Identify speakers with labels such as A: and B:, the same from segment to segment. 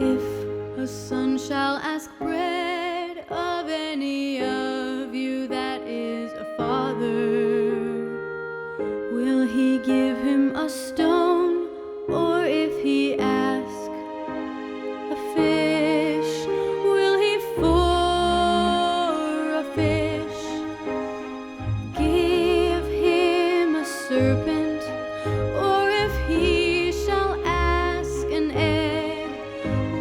A: If a son shall ask bread of any of you that is a father, will he give him a stone? Or if he ask a fish, will he for a fish give him a serpent? Or if he shall ask an egg,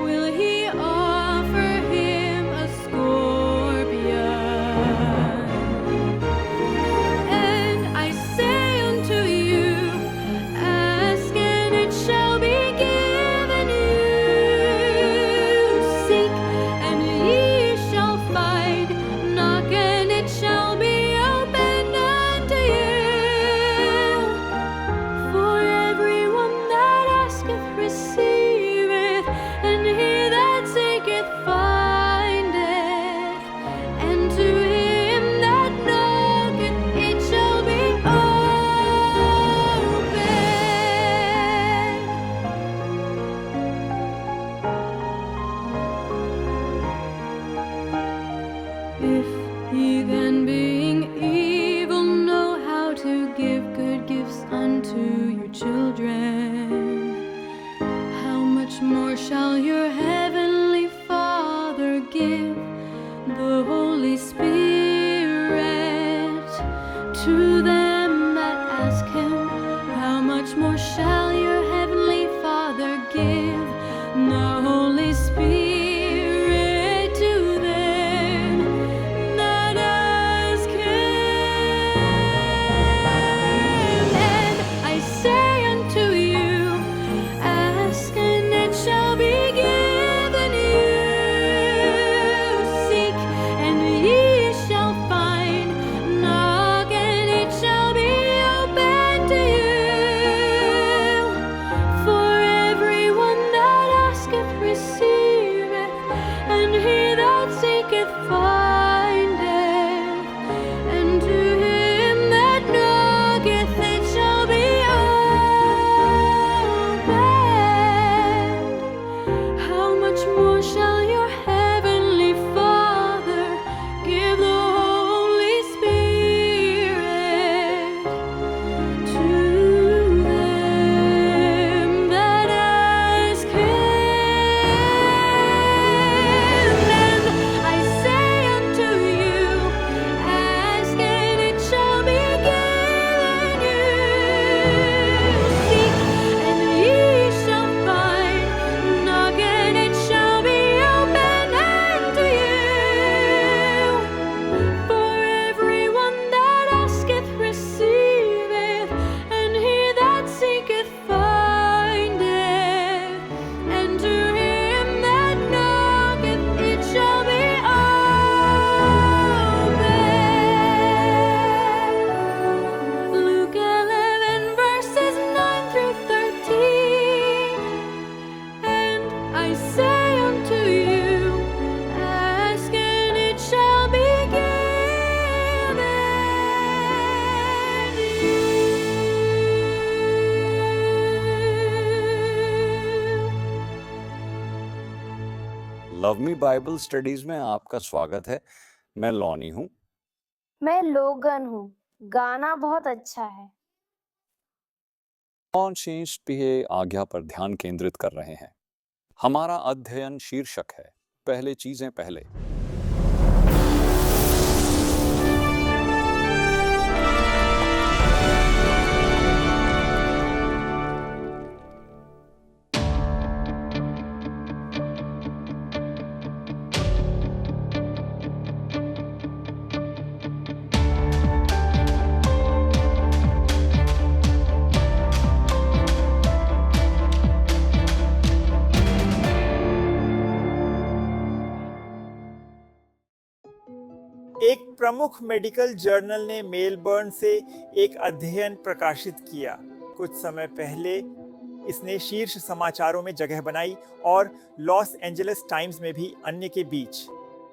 A: will he offer him a scorpion? And I say unto you, ask and it shall be given you. Seek and ye shall find. Knock and it shall be opened unto you. For everyone that asketh receiveth, and he that seeketh findeth, and to him that knocketh it shall be opened. If ye then, being evil, know how to give good gifts unto your children, how much more shall your heavenly Father give the Holy Spirit to them that ask him? How much more shall your heavenly Father give the Holy Spirit to them that ask him? And I say unto you, ask and it shall be given you. Seek and ye shall find. Knock and it shall be opened to you. For everyone that asketh receiveth, and he that seeketh findeth, and to him that knocketh it shall be opened. How much more shall your heavenly Father give the Holy Spirit to them that ask him? And I say unto you, ask and it shall be given you. Seek and ye shall find. Knock and it shall be opened unto you. For everyone that asketh receiveth, and he that seeketh findeth, and to him that knocketh it shall be opened. Luke 11 verses 9 through 13. And I say unto you, ask and it shall be given you.
B: Love me Bible studies में आपका स्वागत है। मैं लॉनी हूँ।
C: मैं लोगन हूँ। गाना बहुत अच्छा है।
B: कौन सी प्रिय आज्ञा पर ध्यान केंद्रित कर रहे हैं। हमारा अध्ययन शीर्षक है पहले चीजें पहले।
D: प्रमुख मेडिकल जर्नल ने मेलबर्न से एक अध्ययन प्रकाशित किया। कुछ समय पहले इसने शीर्ष समाचारों में जगह बनाई और लॉस एंजलिस टाइम्स में भी अन्य के बीच।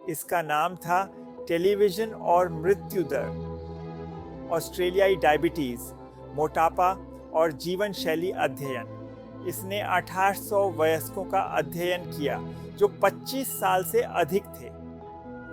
D: इसका नाम था टेलीविजन और मृत्यु दर, ऑस्ट्रेलियाई डायबिटीज, मोटापा और जीवन शैली अध्ययन। इसने 1800 वयस्कों का अध्ययन किया जो 25 साल से अधिक थे।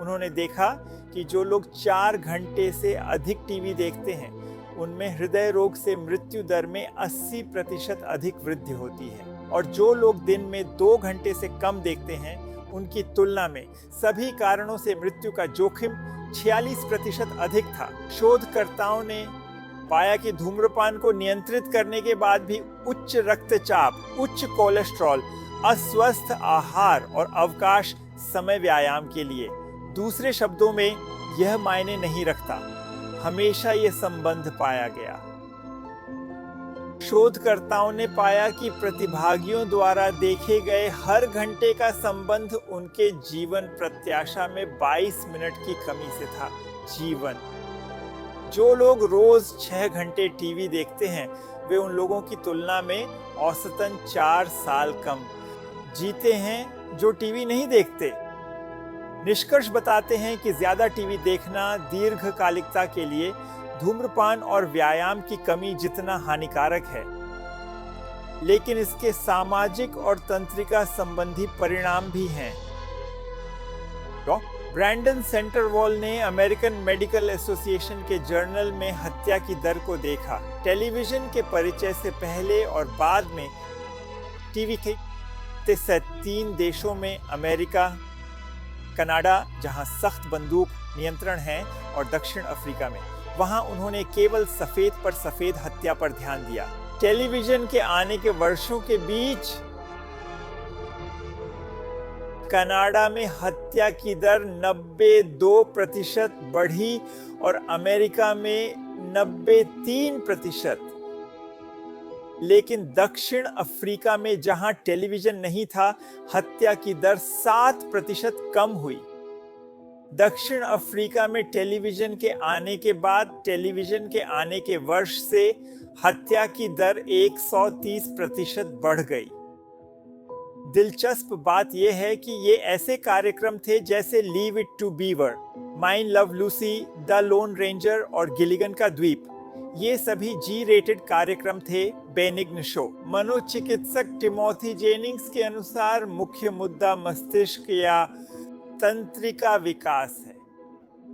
D: उन्होंने देखा कि जो लोग 4 घंटे से अधिक टीवी देखते हैं उनमें हृदय रोग से मृत्यु दर में 80% अधिक वृद्धि होती है, और जो लोग दिन में 2 घंटे से कम देखते हैं उनकी तुलना में सभी कारणों से मृत्यु का जोखिम 46% अधिक था। शोधकर्ताओं ने पाया कि धूम्रपान को नियंत्रित करने के बाद भी उच्च रक्तचाप, उच्च कोलेस्ट्रॉल, अस्वस्थ आहार और अवकाश समय व्यायाम के लिए, दूसरे शब्दों में यह मायने नहीं रखता, हमेशा यह संबंध पाया गया। शोधकर्ताओं ने पाया कि प्रतिभागियों द्वारा देखे गए हर घंटे का संबंध उनके जीवन प्रत्याशा में 22 मिनट की कमी से था। जीवन, जो लोग रोज 6 घंटे टीवी देखते हैं वे उन लोगों की तुलना में औसतन 4 साल कम जीते हैं जो टीवी नहीं देखते। निष्कर्ष बताते हैं कि ज्यादा टीवी देखना दीर्घकालिकता के लिए धूम्रपान और व्यायाम की कमी जितना हानिकारक है, लेकिन इसके सामाजिक और तंत्रिका संबंधी परिणाम भी हैं। ब्रैंडन सेंटरवॉल ने अमेरिकन मेडिकल एसोसिएशन के जर्नल में हत्या की दर को देखा। टेलीविजन के परिचय से पहले और बाद में टीवी के 3 देशों में अमेरिका, कनाडा जहां सख्त बंदूक नियंत्रण है, और दक्षिण अफ्रीका में, वहां उन्होंने केवल सफेद पर सफेद हत्या पर ध्यान दिया। टेलीविजन के आने के वर्षों के बीच कनाडा में हत्या की दर 92% बढ़ी और अमेरिका में 93%। लेकिन दक्षिण अफ्रीका में जहां टेलीविजन नहीं था, हत्या की दर 7% कम हुई। दक्षिण अफ्रीका में टेलीविजन के आने के बाद, टेलीविजन के आने के वर्ष से हत्या की दर 130% बढ़ गई। दिलचस्प बात यह है कि ये ऐसे कार्यक्रम थे जैसे leave it to Beaver, mine love Lucy, the Lone Ranger और गिलिगन का द्वीप। ये सभी जी-रेटेड कार्यक्रम थे, बेनिग्न शो। मनोचिकित्सक टिमोथी जेनिंग्स के अनुसार मुख्य मुद्दा मस्तिष्क या तंत्रिका विकास है।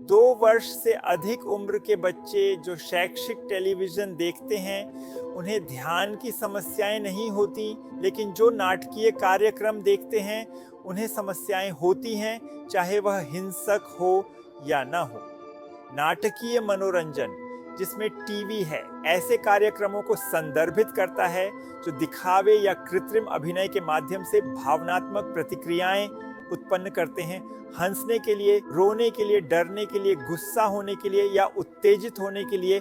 D: 2 वर्ष से अधिक उम्र के बच्चे जो शैक्षिक टेलीविजन देखते हैं उन्हें ध्यान की समस्याएं नहीं होती, लेकिन जो नाटकीय कार्यक्रम देखते हैं उन्हें समस्याएं होती हैं, चाहे वह हिंसक हो या न हो। नाटकीय मनोरंजन जिसमें टीवी है ऐसे कार्यक्रमों को संदर्भित करता है जो दिखावे या कृत्रिम अभिनय के माध्यम से भावनात्मक प्रतिक्रियाएं उत्पन्न करते हैं, हंसने के लिए, रोने के लिए, डरने के लिए, गुस्सा होने के लिए या उत्तेजित होने के लिए,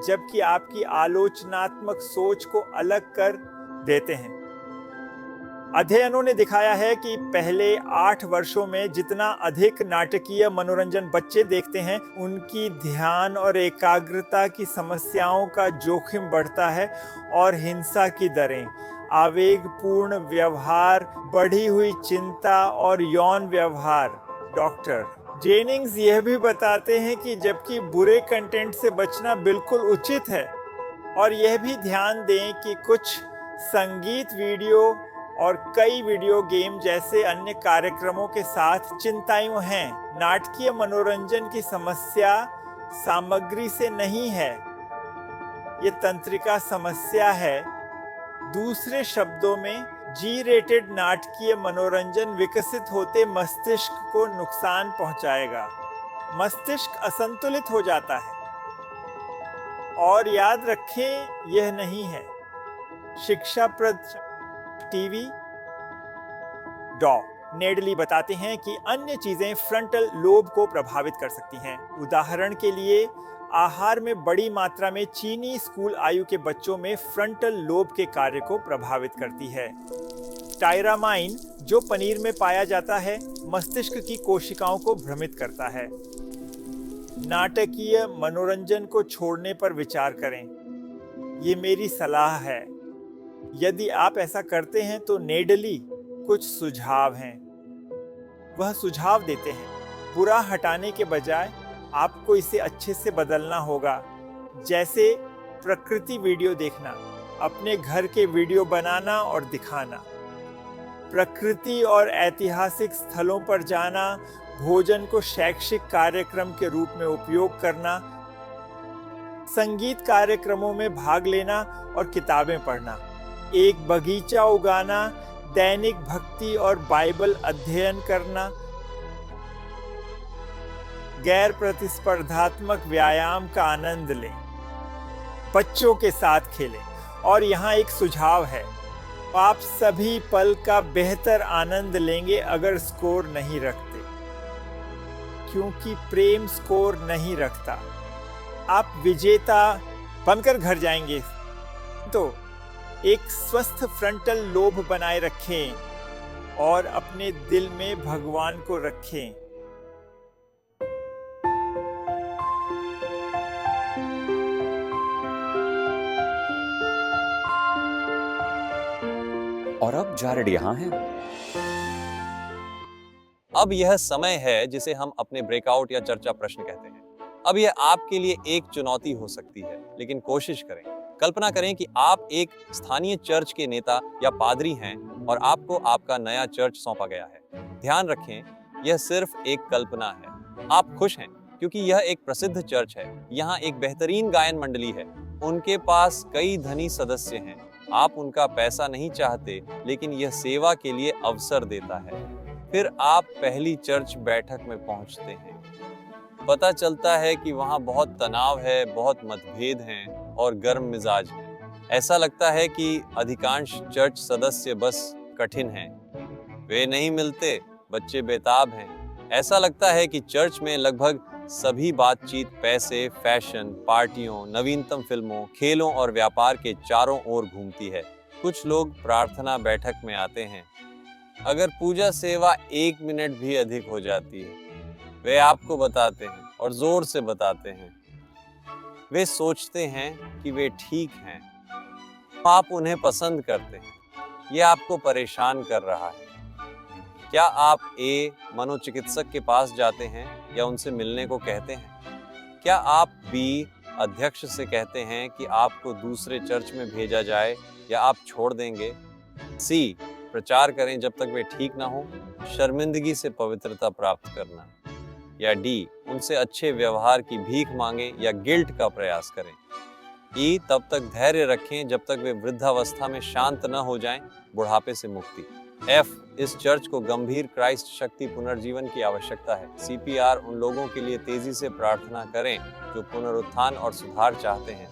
D: जबकि आपकी आलोचनात्मक सोच को अलग कर देते हैं। अध्ययनों ने दिखाया है कि पहले 8 वर्षों में जितना अधिक नाटकीय मनोरंजन बच्चे देखते हैं, उनकी ध्यान और एकाग्रता की समस्याओं का जोखिम बढ़ता है और हिंसा की दरें, आवेगपूर्ण व्यवहार, बढ़ी हुई चिंता और यौन व्यवहार। डॉक्टर जेनिंग्स यह भी बताते हैं कि जबकि बुरे कंटेंट से बचना बिल्कुल उचित है, और यह भी ध्यान दें कि कुछ संगीत वीडियो और कई वीडियो गेम जैसे अन्य कार्यक्रमों के साथ चिंताएं हैं। नाटकीय मनोरंजन की समस्या सामग्री से नहीं है, ये तंत्रिका समस्या है। दूसरे शब्दों में, जी-रेटेड नाटकीय मनोरंजन विकसित होते मस्तिष्क को नुकसान पहुंचाएगा। मस्तिष्क असंतुलित हो जाता है। और याद रखें, यह नहीं है शिक्षाप्रद टीवी। डॉ नेडली बताते हैं कि अन्य चीजें फ्रंटल लोब को प्रभावित कर सकती हैं। उदाहरण के लिए, आहार में बड़ी मात्रा में चीनी स्कूल आयु के बच्चों में फ्रंटल लोब के कार्य को प्रभावित करती है। टायरामाइन जो पनीर में पाया जाता है, मस्तिष्क की कोशिकाओं को भ्रमित करता है। नाटकीय मनोरंजन को छोड़ने पर विचार करें। ये मेरी सलाह है। यदि आप ऐसा करते हैं तो नेडली कुछ सुझाव हैं। वह सुझाव देते हैं, बुरा हटाने के बजाय आपको इसे अच्छे से बदलना होगा, जैसे प्रकृति वीडियो देखना, अपने घर के वीडियो बनाना और दिखाना, प्रकृति और ऐतिहासिक स्थलों पर जाना, भोजन को शैक्षिक कार्यक्रम के रूप में उपयोग करना, संगीत कार्यक्रमों में भाग लेना और किताबें पढ़ना, एक बगीचा उगाना, दैनिक भक्ति और बाइबल अध्ययन करना, गैर प्रतिस्पर्धात्मक व्यायाम का आनंद लें, बच्चों के साथ खेलें। और यहाँ एक सुझाव है, आप सभी पल का बेहतर आनंद लेंगे अगर स्कोर नहीं रखते, क्योंकि प्रेम स्कोर नहीं रखता। आप विजेता बनकर घर जाएंगे। तो एक स्वस्थ फ्रंटल लोब बनाए रखें और अपने दिल में भगवान को रखें।
B: और अब जारेड यहाँ है।
E: अब यह समय है जिसे हम अपने ब्रेकआउट या चर्चा प्रश्न कहते हैं। अब यह आपके लिए एक चुनौती हो सकती है, लेकिन कोशिश करें। कल्पना करें कि आप एक स्थानीय चर्च के नेता या पादरी हैं और आपको आपका नया चर्च सौंपा गया है। ध्यान रखें, यह सिर्फ एक कल्पना है। आप खुश हैं क्योंकि यह एक प्रसिद्ध चर्च है। यहाँ एक बेहतरीन गायन मंडली है। उनके पास कई धनी सदस्य हैं। आप उनका पैसा नहीं चाहते, लेकिन यह सेवा के लिए अवसर देता है। फिर आप पहली चर्च बैठक में पहुंचते हैं। पता चलता है कि वहां बहुत तनाव है, बहुत मतभेद हैं और गर्म मिजाज हैं। ऐसा लगता है कि अधिकांश चर्च सदस्य बस कठिन हैं। वे नहीं मिलते, बच्चे बेताब हैं। ऐसा लगता है कि चर्च में लगभग सभी बातचीत पैसे, फैशन, पार्टियों, नवीनतम फिल्मों, खेलों और व्यापार के चारों ओर घूमती है। कुछ लोग प्रार्थना बैठक में आते हैं। अगर पूजा सेवा 1 मिनट भी अधिक हो जाती है, वे आपको बताते हैं और जोर से बताते हैं। वे सोचते हैं कि वे ठीक हैं। आप उन्हें पसंद करते हैं। यह आपको परेशान कर रहा है। क्या आप मनोचिकित्सक के पास जाते हैं या उनसे मिलने को कहते हैं? क्या आप अध्यक्ष से कहते हैं कि आपको दूसरे चर्च में भेजा जाए या आप छोड़ देंगे? प्रचार करें जब तक वे ठीक ना हो, शर्मिंदगी से पवित्रता प्राप्त करना। या उनसे अच्छे व्यवहार की भीख मांगे या गिल्ट का प्रयास करें। तब तक धैर्य रखें जब तक वे वृद्धावस्था में शांत न हो जाएं, बुढ़ापे से मुक्ति। इस चर्च को गंभीर क्राइस्ट शक्ति पुनर्जीवन की आवश्यकता है। CPR उन लोगों के लिए तेजी से प्रार्थना करें जो पुनरुत्थान और सुधार चाहते हैं।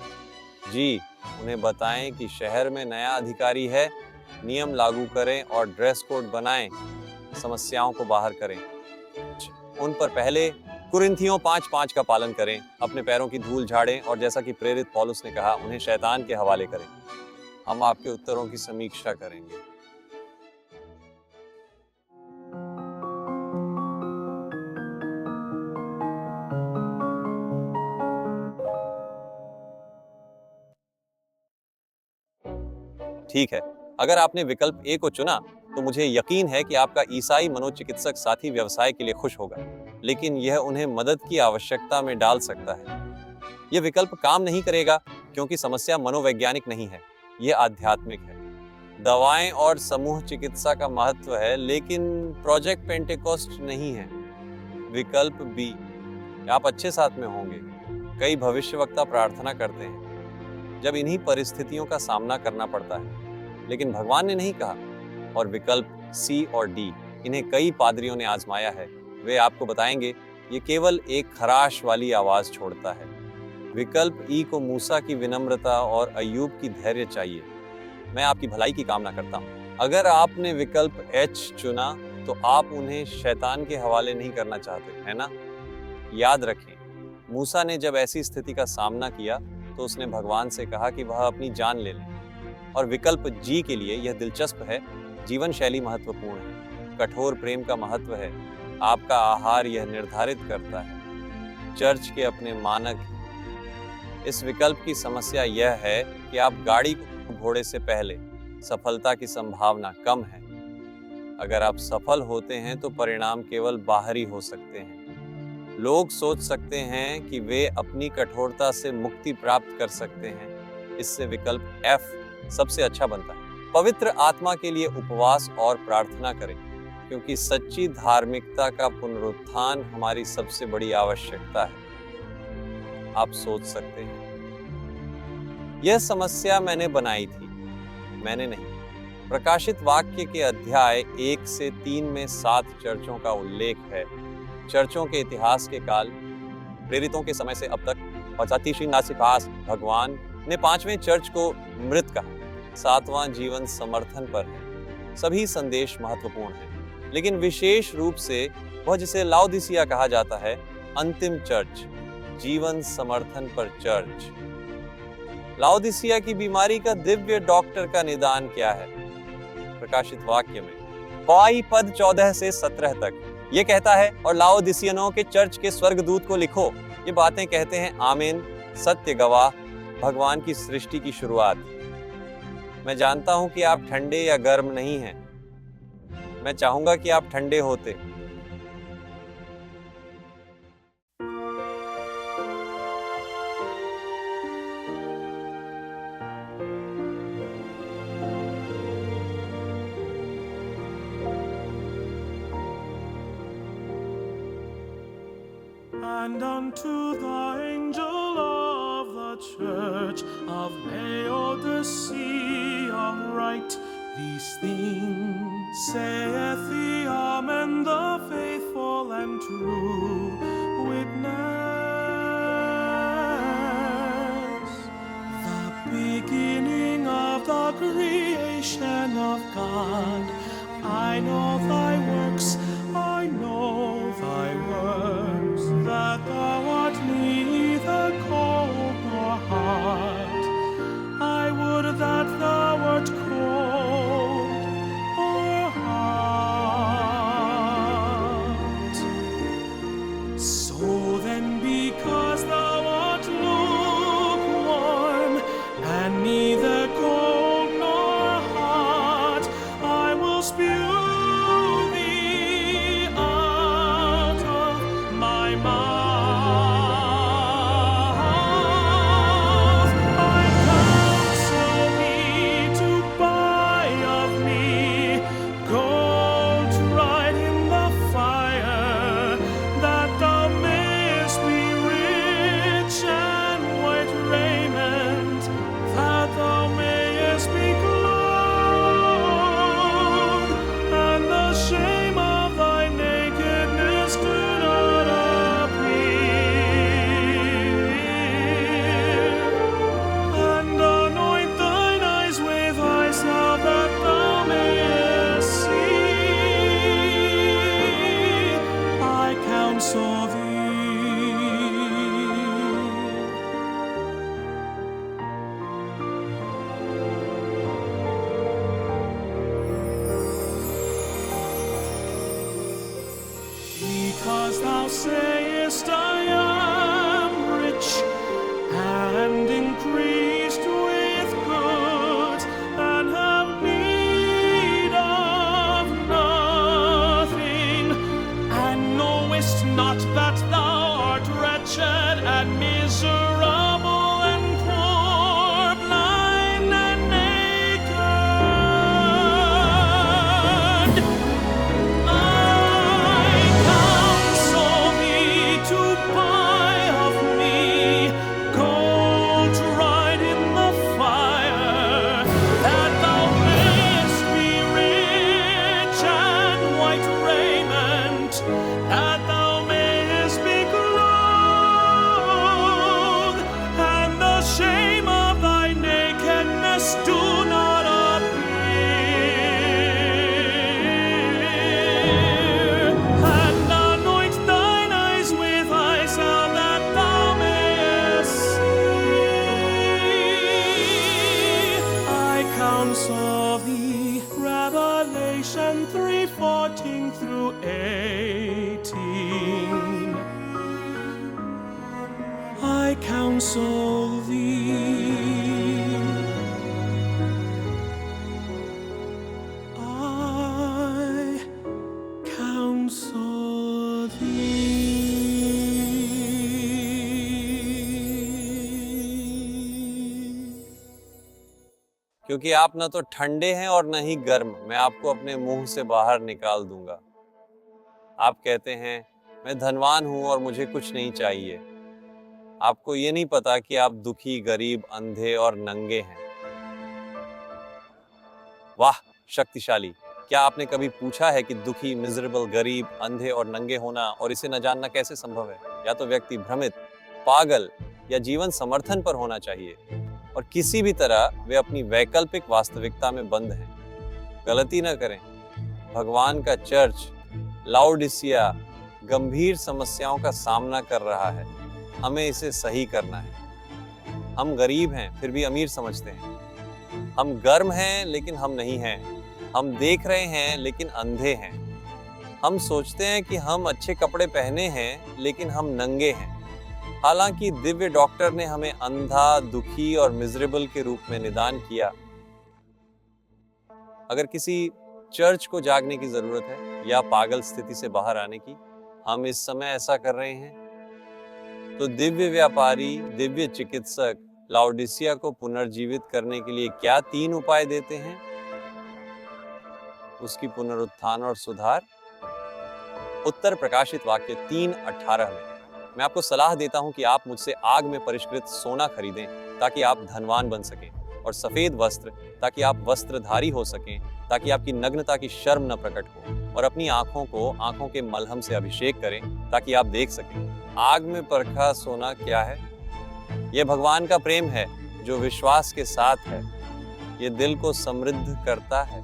E: उन्हें बताएं कि शहर में नया अधिकारी है, नियम लागू करें और ड्रेस कोड बनाएं, समस्याओं को बाहर करें। उन पर पहले कुरिन्थियों 5:5 का पालन करें, अपने पैरों की धूल झाड़ें और जैसा कि प्रेरित पौलुस ने कहा, उन्हें शैतान के हवाले करें। हम आपके उत्तरों की समीक्षा करेंगे। ठीक है, अगर आपने विकल्प A को चुना तो मुझे यकीन है कि आपका ईसाई मनोचिकित्सक साथी व्यवसाय के लिए खुश होगा, लेकिन यह उन्हें मदद की आवश्यकता में डाल सकता है। यह विकल्प काम नहीं करेगा क्योंकि समस्या मनोवैज्ञानिक नहीं है, यह आध्यात्मिक है। दवाएं और समूह चिकित्सा का महत्व है, लेकिन प्रोजेक्ट पेंटेकोस्ट नहीं है। विकल्प B, आप अच्छे साथ में होंगे। कई भविष्यवक्ता प्रार्थना करते हैं जब इन्हीं परिस्थितियों का सामना करना पड़ता है, लेकिन भगवान ने नहीं कहा। और विकल्प C और D, इन्हें कई पादरियों ने आजमाया है। वे आपको बताएंगे ये केवल एक खराश वाली आवाज छोड़ता है। विकल्प E को मूसा की विनम्रता और अय्यूब की धैर्य चाहिए। मैं आपकी भलाई की कामना करता हूँ। अगर आपने विकल्प H चुना तो आप उन्हें शैतान के हवाले नहीं करना चाहते, है ना? याद रखें, मूसा ने जब ऐसी स्थिति का सामना किया तो उसने भगवान से कहा कि वह अपनी जान ले ले। और विकल्प G के लिए यह दिलचस्प है, जीवन शैली महत्वपूर्ण है, कठोर प्रेम का महत्व है, आपका आहार यह निर्धारित करता है। चर्च के अपने मानक हैं। इस विकल्प की समस्या यह है कि आप गाड़ी को घोड़े से पहले, सफलता की संभावना कम है। अगर आप सफल होते हैं तो परिणाम केवल बाहरी हो सकते हैं। लोग सोच सकते हैं कि वे अपनी कठोरता से मुक्ति प्राप्त कर सकते हैं। इससे विकल्प F सबसे अच्छा बनता है। पवित्र आत्मा के लिए उपवास और प्रार्थना करें, क्योंकि सच्ची धार्मिकता का पुनरुत्थान हमारी सबसे बड़ी आवश्यकता है। आप सोच सकते हैं, यह समस्या मैंने बनाई थी, मैंने नहीं। प्रकाशित वाक्य के अध्याय 1 से 3 में 7 चर्चों का उल्लेख है। चर्चों के इतिहास के काल, प्रेरितों के समय से अब तक, और नासिकास भगवान ने 5वें चर्च को मृत कहा। 7वां जीवन समर्थन पर है। सभी संदेश महत्वपूर्ण हैं, लेकिन विशेष रूप से वह जिसे लाउदिसिया कहा जाता है, अंतिम चर्च, जीवन समर्थन पर चर्च। लाउदिसिया की बीमारी का दिव्य डॉक्टर का निदान क्या है? प्रकाशित वाक्य में पाई पद 14 से 17 तक ये कहता है, और लाउदिसियनों के चर्च के स्वर्गदूत को लिखो, ये बातें कहते हैं आमीन, सत्य गवाह, भगवान की सृष्टि की शुरुआत। मैं जानता हूं कि आप ठंडे या गर्म नहीं हैं। मैं चाहूंगा कि आप ठंडे होते।
F: And unto the angel of the church of Laodicea write, these things saith the Amen, the faithful and true witness, the beginning of the creation of God. I know thy works, I know thy works, that thou art neither cold nor hot. I would that thou wert cold or hot. So then, because thou art lukewarm and neither cold nor hot, I will spew thee out of my mouth. I counsel thee to buy of me gold tried in the fire, that thou mayest be rich, and white raiment, that thou mayest be clothed, and the shame of thy nakedness do not appear. And anoint thine eyes with hyssop, that thou mayest see. I counsel thee. Because thou sayest, I am rich and increased with goods, and have need of nothing, and knowest not that thou art wretched and miserable and poor, blind and naked. I counsel thee to
E: क्योंकि आप न तो ठंडे हैं और न ही गर्म, मैं आपको अपने मुंह से बाहर निकाल दूंगा। आप कहते हैं मैं धनवान हूं और मुझे कुछ नहीं चाहिए। आपको ये नहीं पता कि आप दुखी, गरीब, अंधे और नंगे हैं। वाह शक्तिशाली! क्या आपने कभी पूछा है कि दुखी, मिजरेबल, गरीब, अंधे और नंगे होना और इसे न जानना कैसे संभव है? या तो व्यक्ति भ्रमित, पागल या जीवन समर्थन पर होना चाहिए, और किसी भी तरह वे अपनी वैकल्पिक वास्तविकता में बंद हैं। गलती न करें, भगवान का चर्च लाउडिसिया गंभीर समस्याओं का सामना कर रहा है। हमें इसे सही करना है। हम गरीब हैं फिर भी अमीर समझते हैं। हम गर्म हैं लेकिन हम नहीं हैं। हम देख रहे हैं लेकिन अंधे हैं। हम सोचते हैं कि हम अच्छे कपड़े पहने हैं लेकिन हम नंगे हैं। हालांकि दिव्य डॉक्टर ने हमें अंधा, दुखी और मिजरेबल के रूप में निदान किया। अगर किसी चर्च को जागने की जरूरत है या पागल स्थिति से बाहर आने की, हम इस समय ऐसा कर रहे हैं। तो दिव्य व्यापारी, दिव्य चिकित्सक लाउडिसिया को पुनर्जीवित करने के लिए क्या 3 उपाय देते हैं? उसकी पुनरुत्थान और सुधार। उत्तर प्रकाशित वाक्य 3:18 में। मैं आपको सलाह देता हूं कि आप मुझसे आग में परिष्कृत सोना खरीदें ताकि आप धनवान बन सकें, और सफेद वस्त्र ताकि आप वस्त्रधारी हो सकें, ताकि आपकी नग्नता की शर्म न प्रकट हो, और अपनी आंखों को आंखों के मलहम से अभिषेक करें ताकि आप देख सकें। आग में परखा सोना क्या है? यह भगवान का प्रेम है जो विश्वास के साथ है। ये दिल को समृद्ध करता है।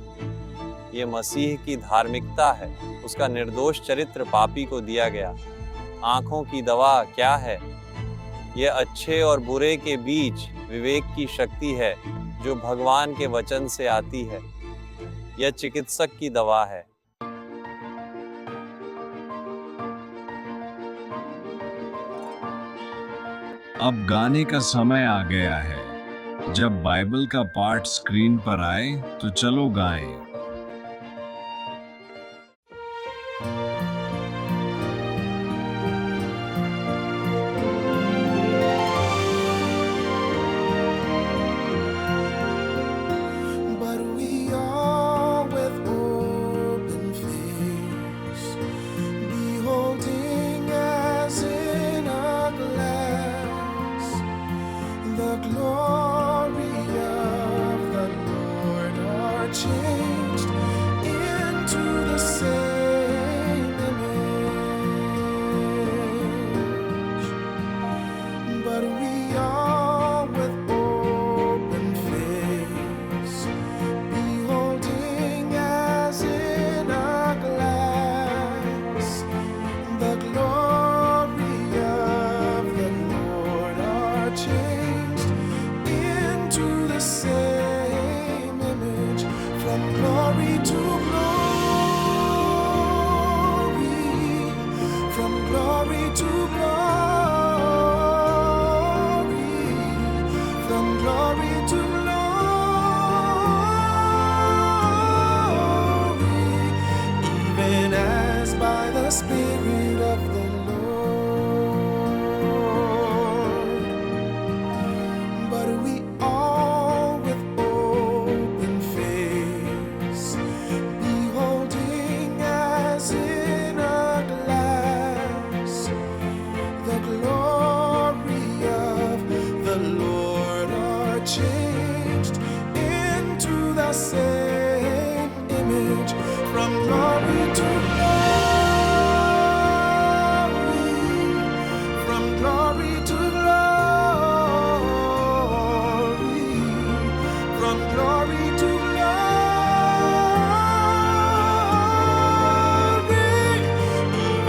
E: ये मसीह की धार्मिकता है। उसका निर्दोष चरित्र पापी को दिया गया। आंखों की दवा क्या है? यह अच्छे और बुरे के बीच विवेक की शक्ति है जो भगवान के वचन से आती है। यह चिकित्सक की दवा है।
G: अब गाने का समय आ गया है। जब बाइबल का पाठ स्क्रीन पर आए तो चलो गाएं।
F: But we all with open face, beholding as in a glass the glory of the Lord, are changed into the same image. But we all with open face, beholding as in a glass the glory of the Lord, are changed into the same image, from glory to glory, from glory to glory, from glory to glory, even as by the Spirit of the Lord. But we all with open face, beholding as in a glass the glory of the Lord, are changed into the same image, from glory to glory, from glory to glory, from glory to glory,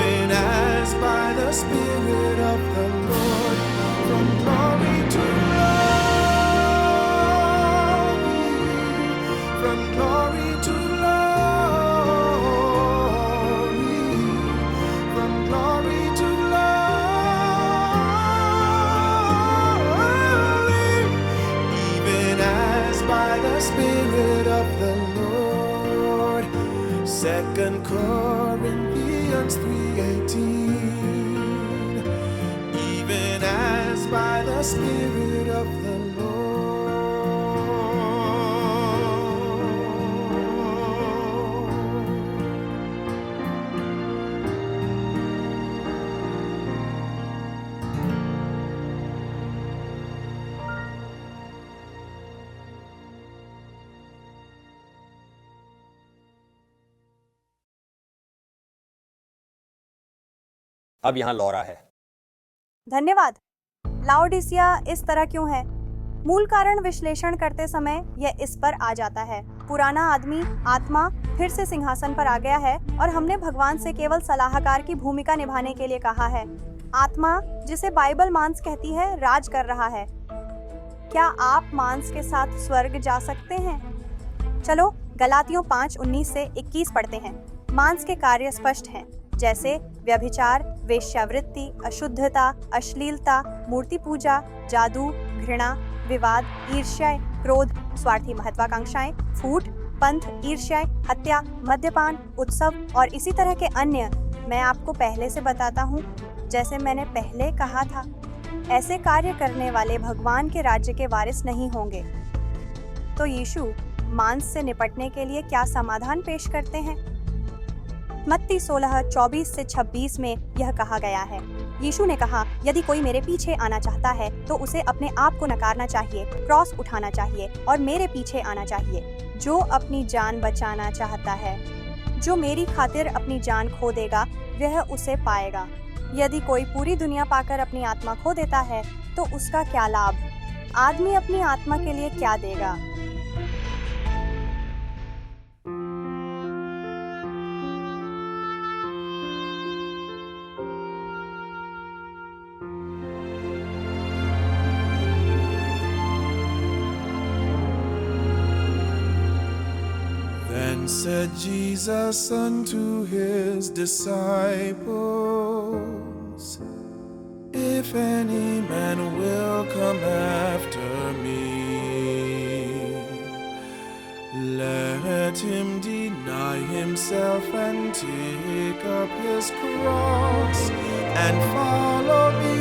F: even as by the Spirit of the Lord, from glory to glory, from glory to glory, from glory to glory, even as by the Spirit of the Lord. 2 Corinthians 3:18, even as by the Spirit of the Lord.
E: अब यहाँ लौरा है।
H: धन्यवाद। लाओडिसिया इस तरह क्यों है? मूल कारण विश्लेषण करते समय यह इस पर आ जाता है। पुराना आदमी आत्मा फिर से सिंहासन पर आ गया है और हमने भगवान से केवल सलाहकार की भूमिका निभाने के लिए कहा है। आत्मा, जिसे बाइबल मांस कहती है, राज कर रहा है। क्या आप मांस के साथ स्वर्ग जा सकते हैं? चलो गलातियों 5:19 से 21 पढ़ते हैं। मांस के कार्य स्पष्ट हैं, जैसे व्यभिचार, वेश्यावृत्ति, अशुद्धता, अश्लीलता, मूर्ति पूजा, जादू, घृणा, विवाद, ईर्ष्या, क्रोध, स्वार्थी महत्वाकांक्षाएं, फूट, पंथ, ईर्ष्या, हत्या, मद्यपान, उत्सव और इसी तरह के अन्य। मैं आपको पहले से बताता हूँ, जैसे मैंने पहले कहा था, ऐसे कार्य करने वाले भगवान के राज्य के वारिस नहीं होंगे। तो यीशु मांस से निपटने के लिए क्या समाधान पेश करते हैं? मत्ती 16:24 से 26 में यह कहा गया है। यीशु ने कहा, यदि कोई मेरे पीछे आना चाहता है तो उसे अपने आप को नकारना चाहिए, क्रॉस उठाना चाहिए और मेरे पीछे आना चाहिए। जो अपनी जान बचाना चाहता है, जो मेरी खातिर अपनी जान खो देगा, वह उसे पाएगा। यदि कोई पूरी दुनिया पाकर अपनी आत्मा खो देता है तो उसका क्या लाभ? आदमी अपनी आत्मा के लिए क्या देगा?
F: Then said Jesus unto his disciples, If any man will come after me, let him deny himself and take up his cross and follow me.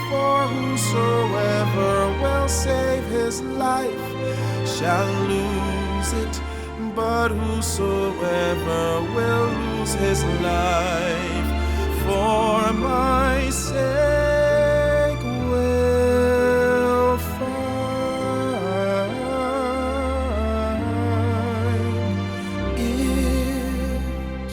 F: For whosoever will save his life shall lose it, but whosoever will lose his life for my sake will find it.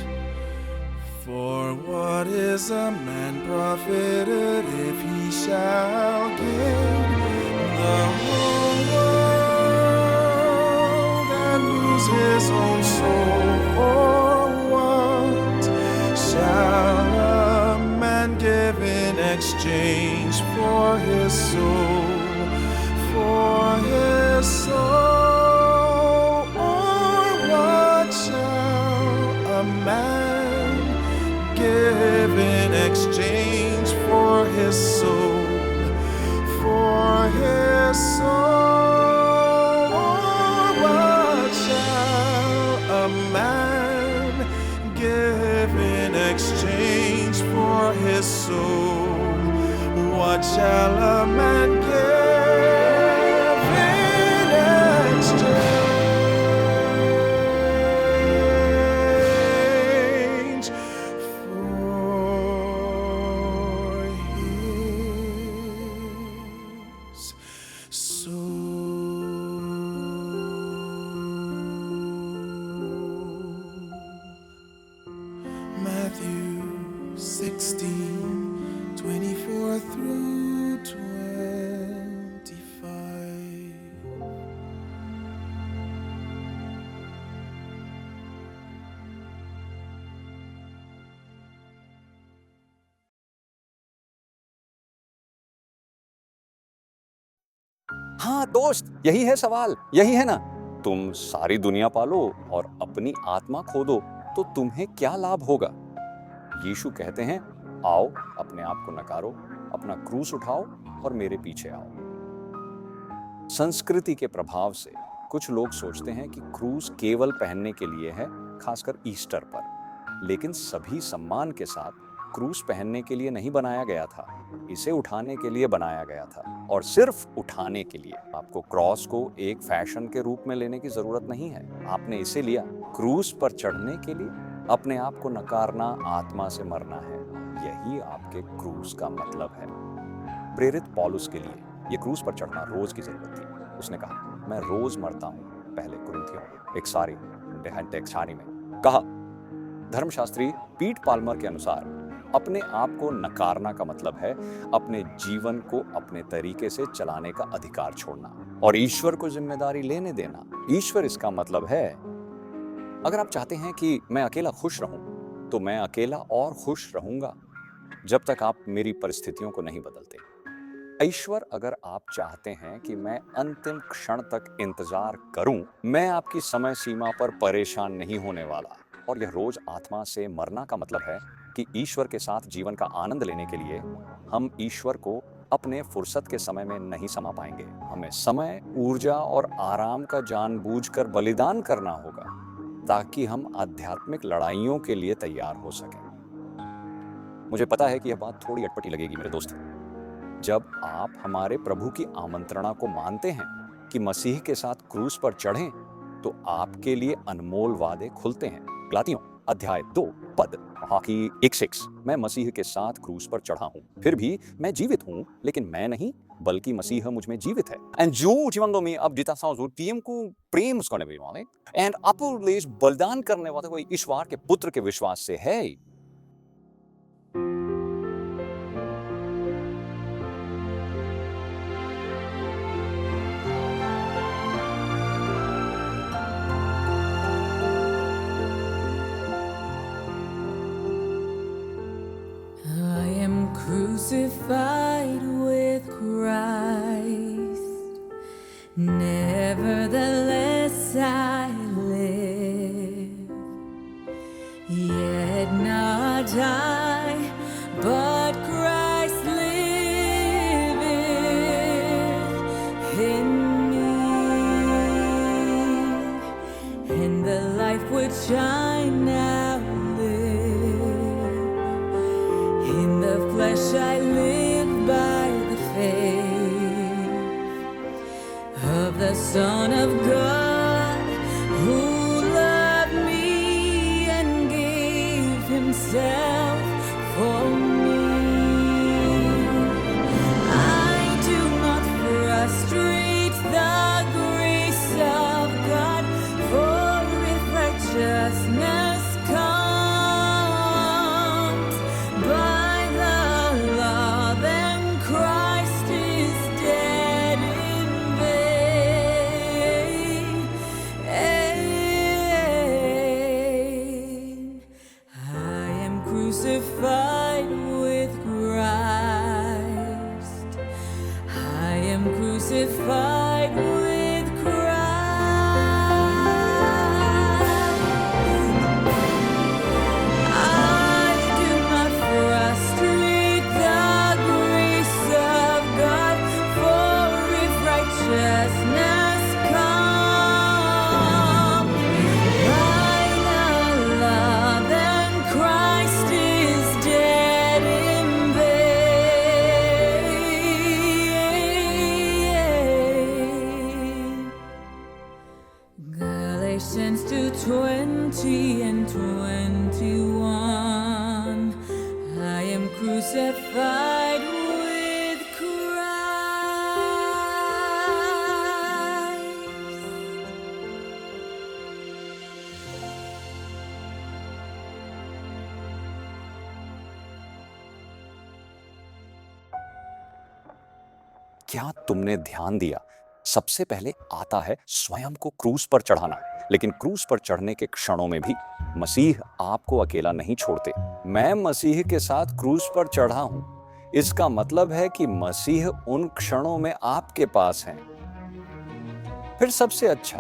F: For what is a man profited if he shall gain the whole world and lose his own soul? Or what shall a man give in exchange for his soul? For his soul? Or what shall a man give in exchange for his soul? For his soul? Or what shall a man give in exchange for his soul? What shall a man give in exchange for his soul? Matthew 16:24 through 25.
B: हाँ दोस्त, यही है सवाल, यही है ना। तुम सारी दुनिया पालो और अपनी आत्मा खो दो तो तुम्हें क्या लाभ होगा? यीशु कहते हैं, आओ अपने आप को नकारो, अपना क्रूस उठाओ और मेरे पीछे आओ। संस्कृति के प्रभाव से कुछ लोग सोचते हैं कि क्रूस केवल पहनने के लिए है, खासकर ईस्टर पर। लेकिन सभी सम्मान के साथ क्रूस पहनने के लिए नहीं बनाया गया था, इसे उठाने के लिए बनाया गया था, और सिर्फ उठाने के लिए। आपको क्रॉस को एक फैशन के रूप में लेने की जरूरत नहीं है, आपने इसे लिया क्रूस पर चढ़ने के लिए। अपने आप को नकारना, आत्मा से मरना है, यही आपके क्रूस का मतलब है। प्रेरित पौलुस के लिए ये क्रूस पर चढ़ना रोज की जरूरत थी। उसने कहा, मैं रोज मरता हूँ, पहले कुरिन्थियों 1:6 में कहा। धर्मशास्त्री पीट पाल्मर के अनुसार अपने आप को नकारना का मतलब है अपने जीवन को अपने तरीके से चलाने का अधिकार छोड़ना और ईश्वर को जिम्मेदारी लेने देना। ईश्वर इसका मतलब है, अगर आप चाहते हैं कि मैं अकेला खुश रहूं, तो मैं अकेला और खुश रहूंगा जब तक आप मेरी परिस्थितियों को नहीं बदलते। ईश्वर, अगर आप चाहते हैं कि मैं अंतिम क्षण तक इंतजार करूं, मैं आपकी समय सीमा पर परेशान नहीं होने वाला। और यह रोज आत्मा से मरना का मतलब है कि ईश्वर के साथ जीवन का आनंद लेने के लिए हम ईश्वर को अपने फुर्सत के समय में नहीं समा पाएंगे। हमें समय, ऊर्जा और आराम का जानबूझकर बलिदान करना होगा ताकि हम आध्यात्मिक लड़ाइयों के लिए तैयार हो सकें। मुझे पता है कि यह बात थोड़ी अटपटी लगेगी मेरे दोस्त। जब आप हमारे प्रभु की आमंत्रणा को मानते हैं कि मसीह के साथ क्रूस पर चढ़ें, तो आपके लिए अनमोल वादे खुलते हैं। गलातियों अध्याय 2 पद 1:6, मैं मसीह के साथ क्रूस पर चढ़ा हूं, फिर भी मैं जीवित हूं, लेकिन मैं नहीं बल्कि मसीह मुझ में जीवित है। एंड जो जीवन में अब जीता सांस पीएम को प्रेम करने वाले एंड अपलेश बलिदान करने वाले कोई ईश्वर के पुत्र के विश्वास से है।
A: Crucified with Christ, nevertheless I live, yet not I, but Christ liveth in me, and the life which I now in the flesh I live by the faith of the Son of God, who loved me and gave himself for me. I do not frustrate the grace of God, for if righteousness comes by the law, then Christ is dead in vain. I am crucified with Christ. I am crucified with Christ. I do not frustrate the grace of God, for if righteousness comes by the law, then Christ is dead in vain. Galatians 2:20 and 21. I am crucified with Christ.
B: क्या तुमने ध्यान दिया? सबसे पहले आता है स्वयं को क्रूस पर चढ़ाना, लेकिन क्रूस पर चढ़ने के क्षणों में भी मसीह आपको अकेला नहीं छोड़ते। मैं मसीह के साथ क्रूस पर चढ़ा हूं, इसका मतलब है कि मसीह उन क्षणों में आपके पास हैं। फिर सबसे अच्छा,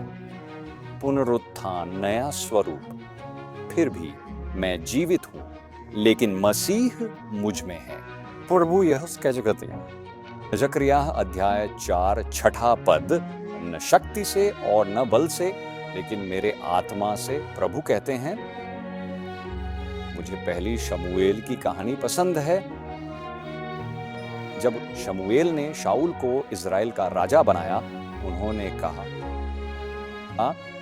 B: पुनरुत्थान, नया स्वरूप। फिर भी मैं जीवित हूं, लेकिन मसीह मुझ में है। प्रभु यह कैसे कहते हैं? जकरिया अध्याय 4 6 पद, न शक्ति से और न बल से, लेकिन मेरे आत्मा से, प्रभु कहते हैं। मुझे पहली शमूएल की कहानी पसंद है। जब शमूएल ने शाऊल को इज़राइल का राजा बनाया, उन्होंने कहा,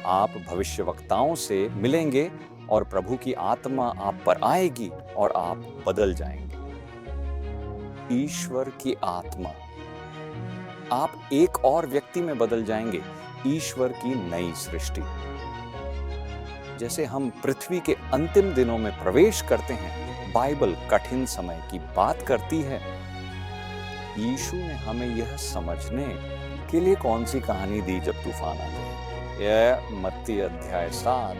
B: आप भविष्यवक्ताओं से मिलेंगे और प्रभु की आत्मा आप पर आएगी और आप बदल जाएंगे। ईश्वर की आत्मा, आप एक और व्यक्ति में बदल जाएंगे, ईश्वर की नई सृष्टि। जैसे हम पृथ्वी के अंतिम दिनों में प्रवेश करते हैं, बाइबल कठिन समय की बात करती है। यीशु ने हमें यह समझने के लिए कौन सी कहानी दी जब तूफान आते? यह मत्ती अध्याय 7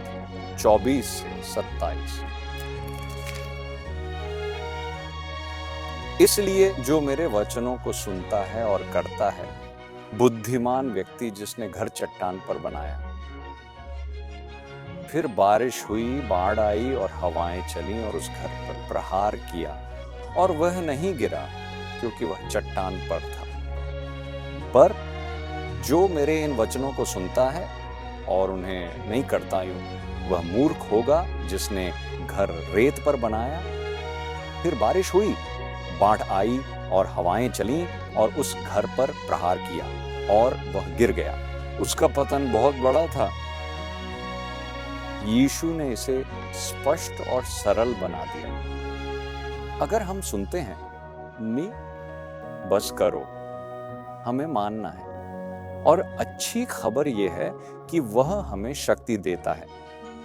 B: 24 से 27। इसलिए जो मेरे वचनों को सुनता है और करता है, बुद्धिमान व्यक्ति जिसने घर चट्टान पर बनाया। फिर बारिश हुई, बाढ़ आई और हवाएं चली और उस घर पर प्रहार किया, और वह नहीं गिरा क्योंकि वह चट्टान पर था। पर जो मेरे इन वचनों को सुनता है और उन्हें नहीं करता यूं, वह मूर्ख होगा जिसने घर रेत पर बनाया। फिर बारिश हुई, बाढ़ आई और हवाएं चलीं और उस घर पर प्रहार किया और वह गिर गया। उसका पतन बहुत बड़ा था। यीशु ने इसे स्पष्ट और सरल बना दिया। अगर हम सुनते हैं, मी बस करो, हमें मानना है। और अच्छी खबर यह है कि वह हमें शक्ति देता है।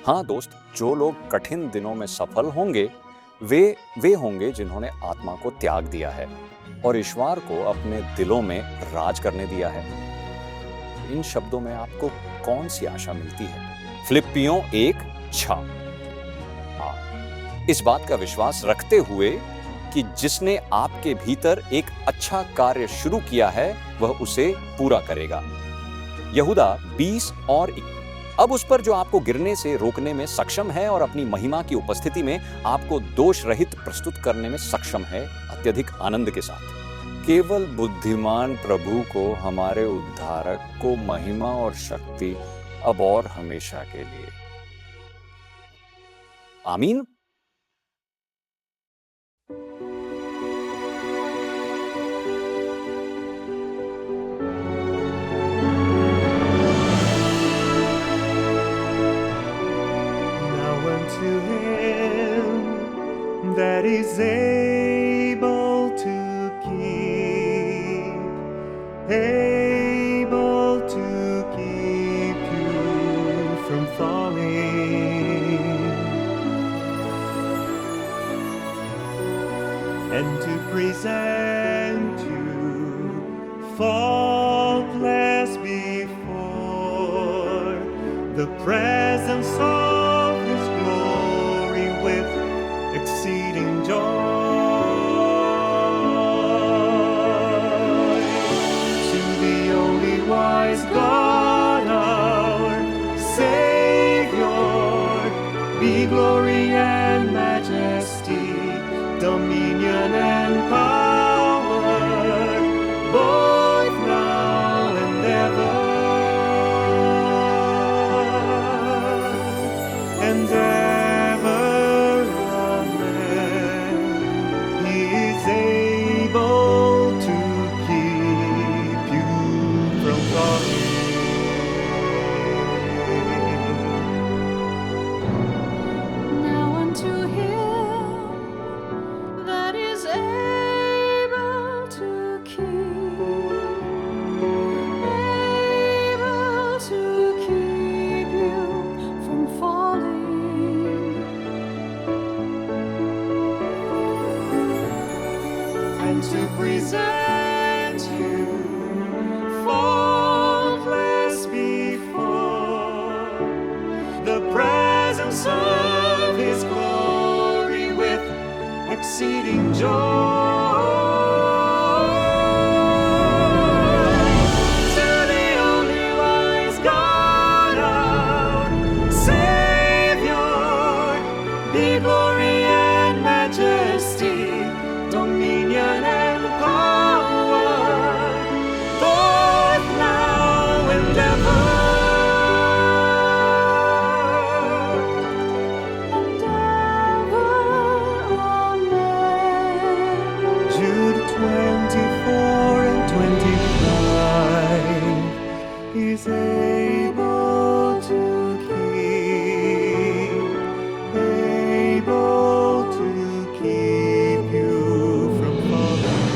B: हाँ दोस्त, जो लोग कठिन दिनों में सफल होंगे, वे होंगे जिन्होंने आत्मा को त्याग दिया है और ईश्वर को अपने दिलों में राज करने दिया है। इन शब्दों में आपको कौन सी आशा मिलती है? फिलिप्पियों 1:6। इस बात का विश्वास रखते हुए कि जिसने आपके भीतर एक अच्छा कार्य शुरू किया है, वह उसे पूरा करेगा। यहूदा 20 और 21। अब उस पर जो आपको गिरने से रोकने में सक्षम है और अपनी महिमा की उपस्थिति में आपको दोष रहित प्रस्तुत करने में सक्षम है, अत्यधिक आनंद के साथ। केवल बुद्धिमान प्रभु को, हमारे उद्धारक को महिमा और शक्ति अब और हमेशा के लिए। आमीन।
F: To him that is able to keep you from falling, and to present you faultless before the presence of his glory with exceeding joy. To the only wise God, our Savior, be glory and majesty, dominion and power, both now and ever. And ever, amen. He is able to keep you from falling.
A: Now unto him that is able to keep you from falling,
F: And to present you faultless before the presence of his glory with exceeding joy. To the only wise God, our Savior, be glory and majesty, dominion and power, both now and ever.
A: and ever, amen.
F: Jude 24 and 25 is able to keep you from falling.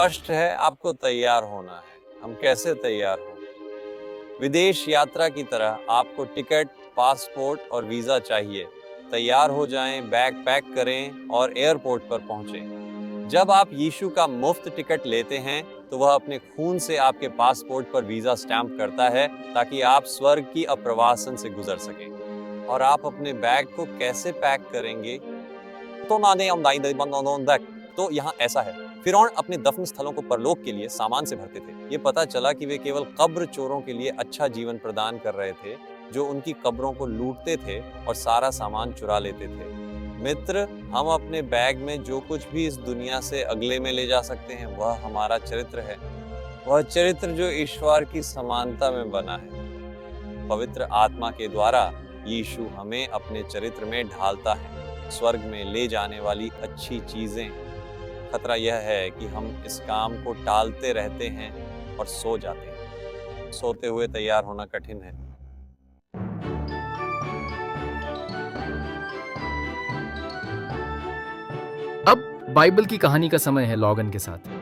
E: स्पष्ट है, आपको तैयार होना है। हम कैसे तैयार हों? विदेश यात्रा की तरह आपको टिकट, पासपोर्ट और वीजा चाहिए। तैयार हो जाएं, बैग पैक करें और एयरपोर्ट पर पहुंचें। जब आप यीशु का मुफ्त टिकट लेते हैं तो वह अपने खून से आपके पासपोर्ट पर वीजा स्टैंप करता है ताकि आप स्वर्ग की अप्रवासन से गुजर सकें। और आप अपने बैग को कैसे पैक करेंगे? तो यहाँ ऐसा है, फिरौन अपने दफन स्थलों को परलोक के लिए सामान से भरते थे। ये पता चला कि वे केवल कब्र चोरों के लिए अच्छा जीवन प्रदान कर रहे थे, जो उनकी कब्रों को लूटते थे और सारा सामान चुरा लेते थे। मित्र, हम अपने बैग में जो कुछ भी इस दुनिया से अगले में ले जा सकते हैं, वह हमारा चरित्र है। वह चरित्र जो ईश्वर की समानता में बना है। पवित्र आत्मा के द्वारा यीशु हमें अपने चरित्र में ढालता है। स्वर्ग में ले जाने वाली अच्छी चीजें। खतरा यह है कि हम इस काम को टालते रहते हैं और सो जाते हैं। सोते हुए तैयार होना कठिन है।
I: अब बाइबल की कहानी का समय है लॉगन के साथ।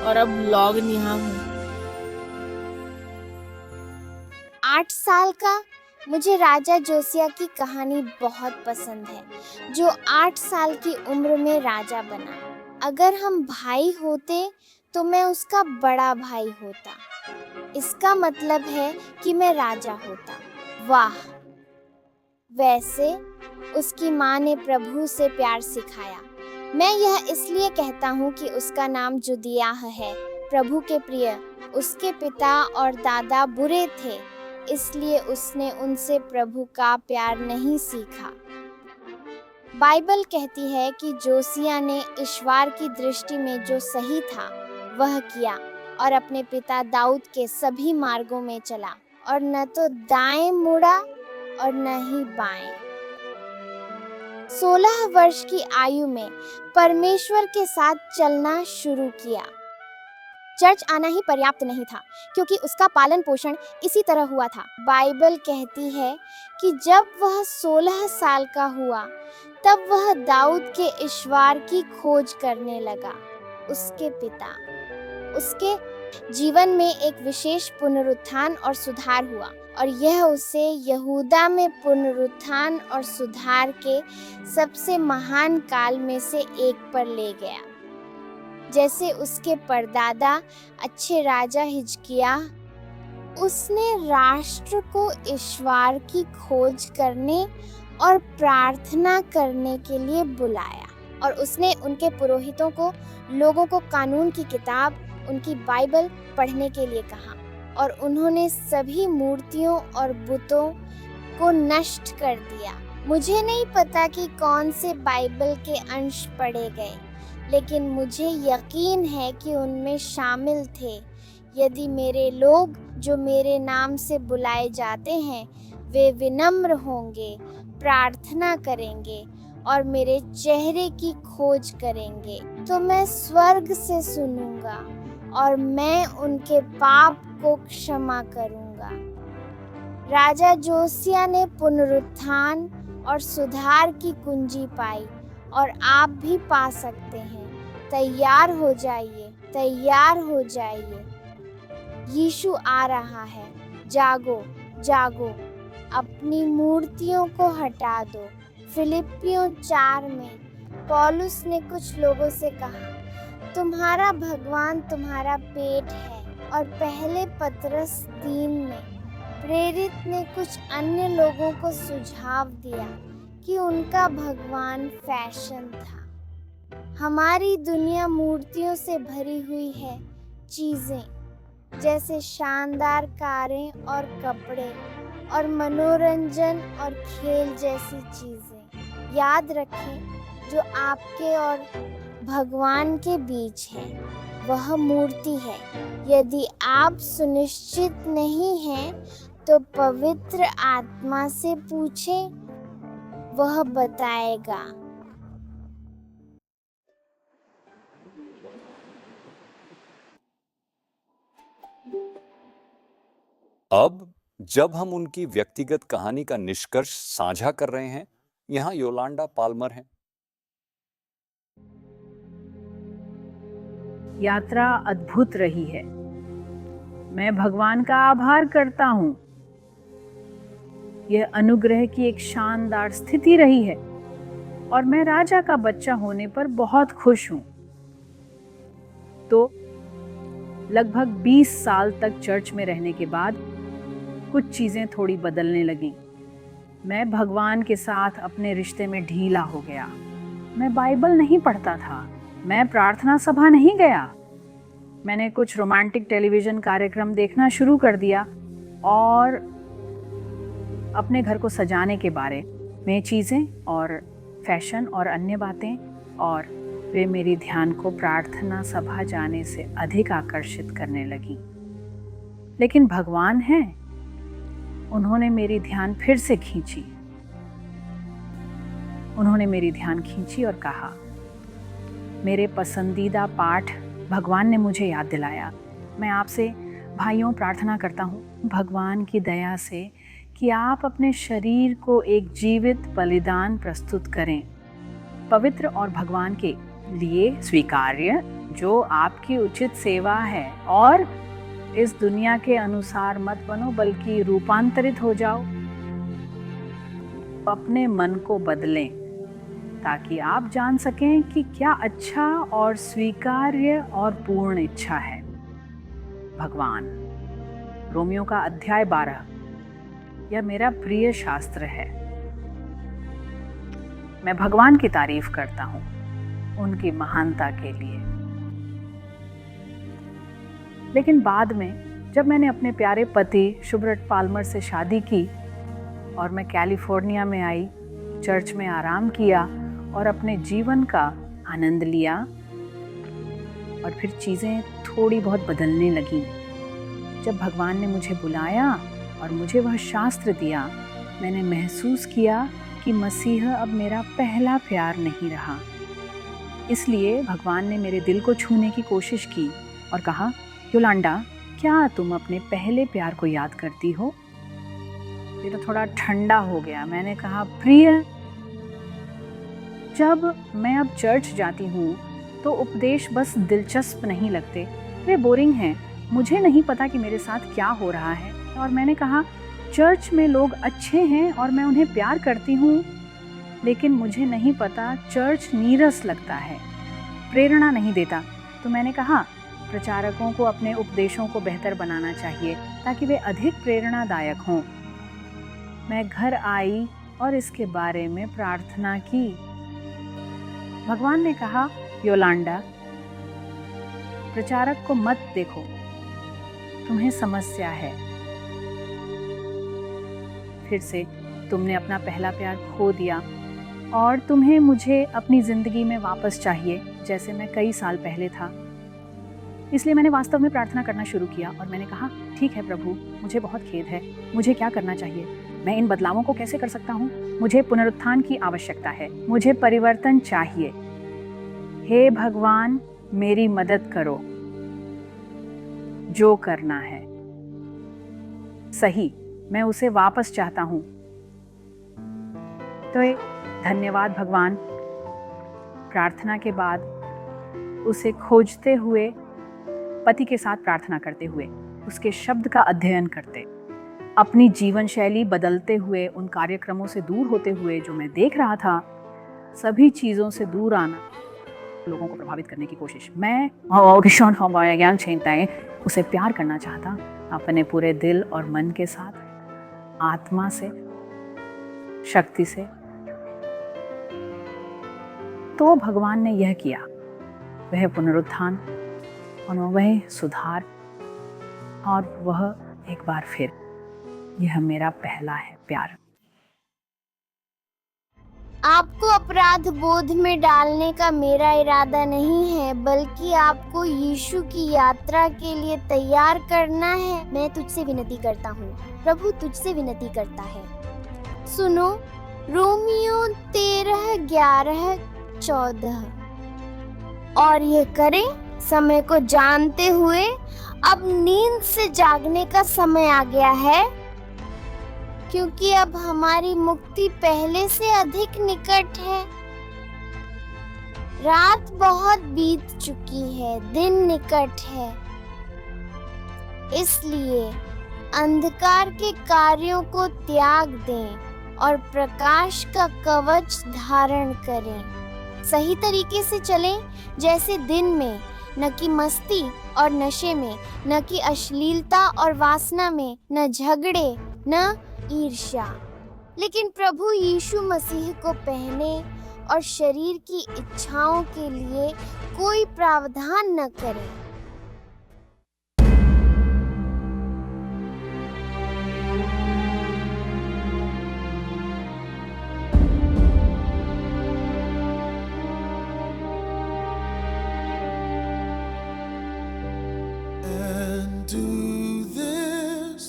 J: और अब लॉगन यहाँ हूँ।
C: 8 साल का मुझे राजा जोसिया की कहानी बहुत पसंद है, जो 8 साल की उम्र में राजा बना। अगर हम भाई होते तो मैं उसका बड़ा भाई होता। इसका मतलब है कि मैं राजा होता। वाह! वैसे उसकी माँ ने प्रभु से प्यार सिखाया। मैं यह इसलिए कहता हूँ कि उसका नाम जुदियाह है, प्रभु के प्रिय। उसके पिता और दादा बुरे थे, इसलिए उसने उनसे प्रभु का प्यार नहीं सीखा। बाइबल कहती है कि जोसिया ने ईश्वर की दृष्टि में जो सही था वह किया और अपने पिता दाऊद के सभी मार्गों में चला और न तो दाएं मुड़ा और न ही बाएं। 16 वर्ष की आयु में परमेश्वर के साथ चलना शुरू किया। चर्च आना ही पर्याप्त नहीं था, क्योंकि उसका पालन पोषण इसी तरह हुआ था। बाइबल कहती है कि जब वह 16 साल का हुआ तब वह दाऊद के ईश्वर की खोज करने लगा। उसके पिता उसके जीवन में एक विशेष पुनरुत्थान और सुधार हुआ और यह उसे यहूदा में पुनरुत्थान और सुधार के सबसे महान काल में से एक पर ले गया। जैसे उसके परदादा अच्छे राजा हिजकिय्याह, उसने राष्ट्र को ईश्वर की खोज करने और प्रार्थना करने के लिए बुलाया और उसने उनके पुरोहितों को लोगों को कानून की किताब, उनकी बाइबल पढ़ने के लिए कहा और उन्होंने सभी मूर्तियों और बुतों को नष्ट कर दिया। मुझे नहीं पता कि कौन से बाइबल के अंश पढ़े गए, लेकिन मुझे यकीन है कि उनमें शामिल थे, यदि मेरे लोग जो मेरे नाम से बुलाए जाते हैं वे विनम्र होंगे, प्रार्थना करेंगे और मेरे चेहरे की खोज करेंगे, तो मैं स्वर्ग से सुनूंगा और मैं उनके पाप को क्षमा करूंगा। राजा जोसिया ने पुनरुत्थान और सुधार की कुंजी पाई और आप भी पा सकते हैं। तैयार हो जाइए, तैयार हो जाइए। यीशु आ रहा है। जागो, जागो, अपनी मूर्तियों को हटा दो। फिलिपियों 4 में पौलुस ने कुछ लोगों से कहा, तुम्हारा भगवान तुम्हारा पेट है। और पहले पतरस 3 में प्रेरित ने कुछ अन्य लोगों को सुझाव दिया कि उनका भगवान फैशन था। हमारी दुनिया मूर्तियों से भरी हुई है। चीजें जैसे शानदार कारें और कपड़े और मनोरंजन और खेल जैसी चीजें। याद रखें, जो आपके और भगवान के बीच है वह मूर्ति है। यदि आप सुनिश्चित नहीं हैं तो पवित्र आत्मा से पूछें, वह बताएगा।
B: अब जब हम उनकी व्यक्तिगत कहानी का निष्कर्ष साझा कर रहे हैं, यहाँ योलांडा पाल्मर हैं।
K: यात्रा अद्भुत रही है। मैं भगवान का आभार करता हूँ। यह अनुग्रह की एक शानदार स्थिति रही है और मैं राजा का बच्चा होने पर बहुत खुश हूँ। तो लगभग 20 साल तक चर्च में रहने के बाद कुछ चीज़ें थोड़ी बदलने लगीं। मैं भगवान के साथ अपने रिश्ते में ढीला हो गया। मैं बाइबल नहीं पढ़ता था। मैं प्रार्थना सभा नहीं गया। मैंने कुछ रोमांटिक टेलीविज़न कार्यक्रम देखना शुरू कर दिया और अपने घर को सजाने के बारे में चीज़ें और फैशन और अन्य बातें, और वे मेरी ध्यान को प्रार्थना सभा जाने से अधिक आकर्षित करने लगी। लेकिन भगवान हैं, उन्होंने मेरी ध्यान फिर से खींची। उन्होंने मेरी ध्यान खींची और कहा, मेरे पसंदीदा पाठ भगवान ने मुझे याद दिलाया। मैं आपसे भाइयों प्रार्थना करता हूँ भगवान की दया से कि आप अपने शरीर को एक जीवित बलिदान प्रस्तुत करें, पवित्र और भगवान के लिए स्वीकार्य, जो आपकी उचित सेवा है। और इस दुनिया के अनुसार मत बनो, बल्कि रूपांतरित हो जाओ। अपने मन को बदलें ताकि आप जान सकें कि क्या अच्छा और स्वीकार्य और पूर्ण इच्छा है। भगवान। रोमियो का अध्याय 12। यह मेरा प्रिय शास्त्र है। मैं भगवान की तारीफ करता हूँ उनकी महानता के लिए। लेकिन बाद में जब मैंने अपने प्यारे पति शुभरट पाल्मर से शादी की और मैं कैलिफोर्निया में आई, चर्च में आराम किया और अपने जीवन का आनंद लिया, और फिर चीज़ें थोड़ी बहुत बदलने लगीं। जब भगवान ने मुझे बुलाया और मुझे वह शास्त्र दिया, मैंने महसूस किया कि मसीह अब मेरा पहला प्यार नहीं रहा। इसलिए भगवान ने मेरे दिल को छूने की कोशिश की और कहा, योलांडा, क्या तुम अपने पहले प्यार को याद करती हो? ये तो थोड़ा ठंडा हो गया। मैंने कहा, प्रिय, जब मैं अब चर्च जाती हूँ तो उपदेश बस दिलचस्प नहीं लगते, वे बोरिंग हैं। मुझे नहीं पता कि मेरे साथ क्या हो रहा है। और मैंने कहा, चर्च में लोग अच्छे हैं और मैं उन्हें प्यार करती हूँ, लेकिन मुझे नहीं पता, चर्च नीरस लगता है, प्रेरणा नहीं देता। तो मैंने कहा, प्रचारकों को अपने उपदेशों को बेहतर बनाना चाहिए ताकि वे अधिक प्रेरणादायक हों। मैं घर आई और इसके बारे में प्रार्थना की। भगवान ने कहा, योलांडा, प्रचारक को मत देखो, तुम्हें समस्या है। फिर से तुमने अपना पहला प्यार खो दिया और तुम्हें मुझे अपनी ज़िंदगी में वापस चाहिए, जैसे मैं कई साल पहले था। इसलिए मैंने वास्तव में प्रार्थना करना शुरू किया और मैंने कहा, ठीक है प्रभु, मुझे बहुत खेद है, मुझे क्या करना चाहिए? मैं इन बदलावों को कैसे कर सकता हूँ? मुझे पुनरुत्थान की आवश्यकता है, मुझे परिवर्तन चाहिए। हे भगवान, मेरी मदद करो। जो करना है सही, मैं उसे वापस चाहता हूँ। तो धन्यवाद भगवान। प्रार्थना के बाद उसे खोजते हुए, पति के साथ प्रार्थना करते हुए, उसके शब्द का अध्ययन करते, अपनी जीवन शैली बदलते हुए, उन कार्यक्रमों से दूर होते हुए जो मैं देख रहा था, सभी चीज़ों से दूर आना, लोगों को प्रभावित करने की कोशिश। मैं उसे प्यार करना चाहता, अपने पूरे दिल और मन के साथ, आत्मा से, शक्ति से। तो भगवान ने यह किया, वह पुनरुत्थान और वह सुधार, और वह एक बार फिर, यह मेरा पहला है प्यार।
C: आपको अपराध बोध में डालने का मेरा इरादा नहीं है, बल्कि आपको यीशु की यात्रा के लिए तैयार करना है। मैं तुझसे विनती करता हूँ, प्रभु तुझसे विनती करता है। सुनो, रोमियो 13:11-14। और ये करें समय को जानते हुए अब नींद से जागने का समय आ गया है, क्योंकि अब हमारी मुक्ति पहले से अधिक निकट है। रात बहुत बीत चुकी है, दिन निकट है। इसलिए अंधकार के कार्यों को त्याग दें और प्रकाश का कवच धारण करें। सही तरीके से चलें, जैसे दिन में, न कि मस्ती और नशे में, न कि अश्लीलता और वासना में, न झगड़े, न ईर्ष्या, लेकिन प्रभु यीशु मसीह को पहने और शरीर की इच्छाओं के लिए कोई प्रावधान न करें।
F: And do this,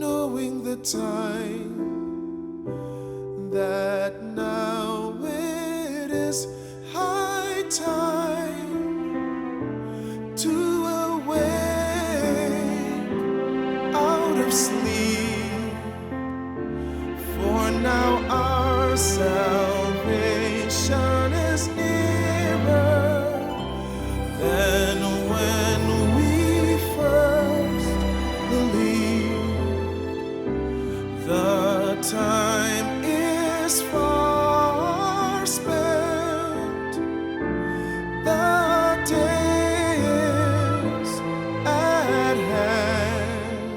F: knowing the time, that now it is high time to awake out of sleep, for now our salvation is nearer than when we first believed. The time is far spent, the day is at hand.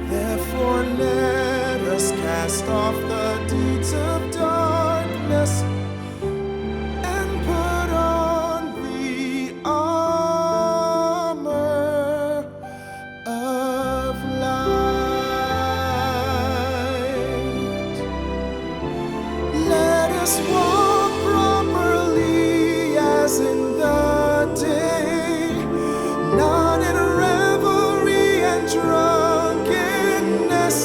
F: Therefore let us cast off the deeds of darkness and put on the armor of light. Let us walk properly as in the day, not in revelry and drunkenness,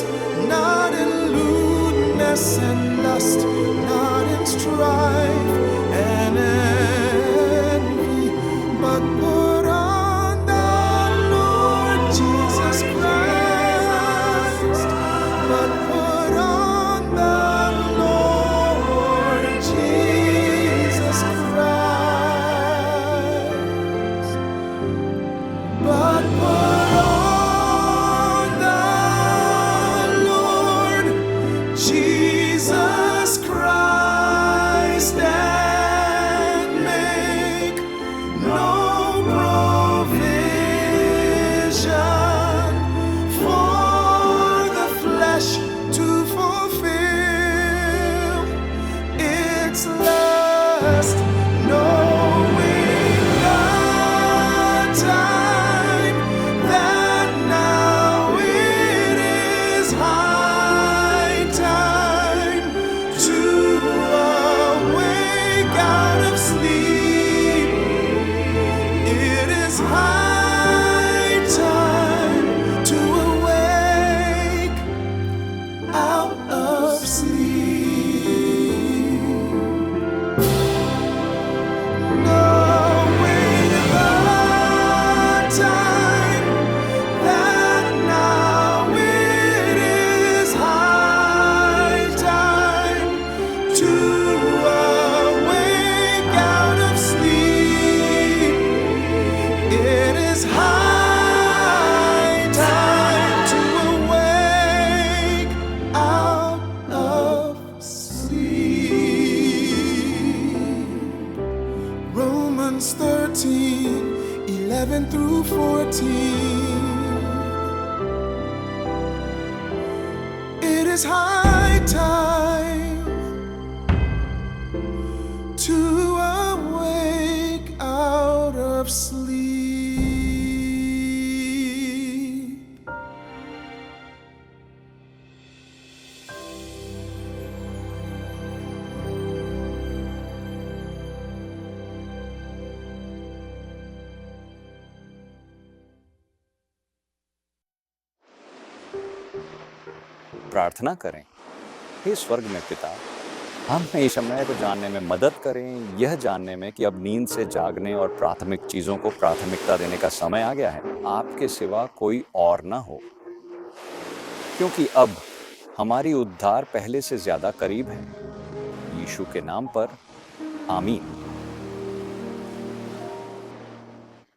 F: not in lewdness and lust, not in strife and envy, but put on the Lord Jesus Christ. But put on the Lord Jesus Christ. But put on the Lord Jesus Christ and make no provision for the flesh to fulfill its lust, knowing the time, that now it is high time to awake out of sleep. It is high time to awake out of sleep. Knowing the time, that now it is high time to awake out of sleep. It is high time to awake out of sleep. Romans 13:11 through 14. It is high time to awake out of sleep.
B: प्रार्थना करें। हे स्वर्ग में पिता, हम इस समय को जानने में मदद करें, यह जानने में कि अब नींद से जागने और प्राथमिक चीज़ों को प्राथमिकता देने का समय आ गया है। आपके सिवा कोई और ना हो, क्योंकि अब हमारी उद्धार पहले से ज़्यादा करीब है। यीशु के नाम पर आमीन।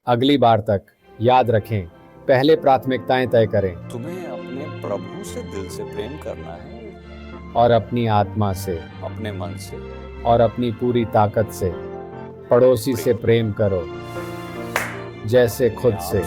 L: अगली बार तक याद रखें, पहले प्राथमिकताएं तय करें
B: तुम्हें अपने प्रभु से दिल से प्रेम करना है,
L: और अपनी आत्मा से
B: अपने मन से
L: और अपनी पूरी ताकत से पड़ोसी से प्रेम करो जैसे खुद से।